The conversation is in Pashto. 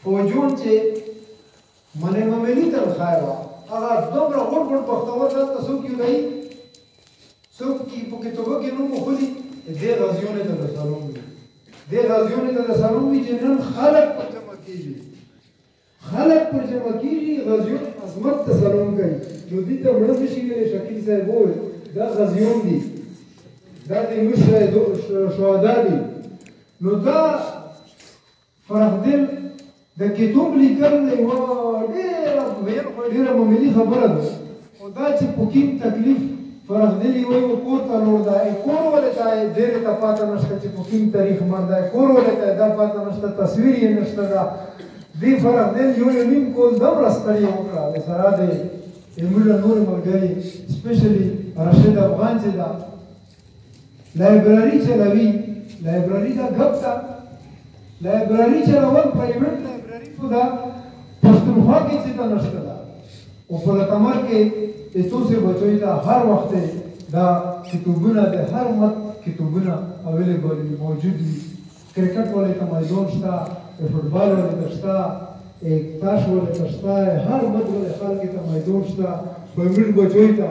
فوجون چې منې مملي تر خیر وه هغه دومره غټ غټ بختور دلته څوک یو دی څوک چې په کتابو کې نوم وښودي دې غازیونو ته رسالون وي دې غازیونو ته رسالون وي چې نن خلک پر جمع کېږي غازیون عظمت ته سلام کوي نو دې ته مړه نشي ویلی شکیل صاحب وویل دا غازیون دي دا د مشر شهدا دي نو دا فرخدل د کتاب لیکل یوه ډېره معمولي خبره ده خو دا چې په کوم تکلیف فرخدل یې وایي کور ته لوړ دی کور ولې ته ډېرې ته پاته نشته چې په کوم تاریخ مړ دی کور ولې ته دا پاته نشته تصویر یې نشته ده دې فرخدل یو نیم کول دومره ستړې وکړه د سره د زموږ نور ملګري سپیشلي رشید افغان چې ده لایبراري چلوي لایبراري دا ګپ ده لایبراري چلول پرایویټ لایبراري خو ده پښتونخوا کې چې ته نشته ده او په لتمر کې د څو سه بچوي ته هر وخت دا کتابونه د هر مت کتابونه اویلیبل موجود دي کرکټ ولې ته میدان شته فوټبال ولې شته تاش ولې شته هر مت ولې خلک ته میدان شته په موږ بچوي ته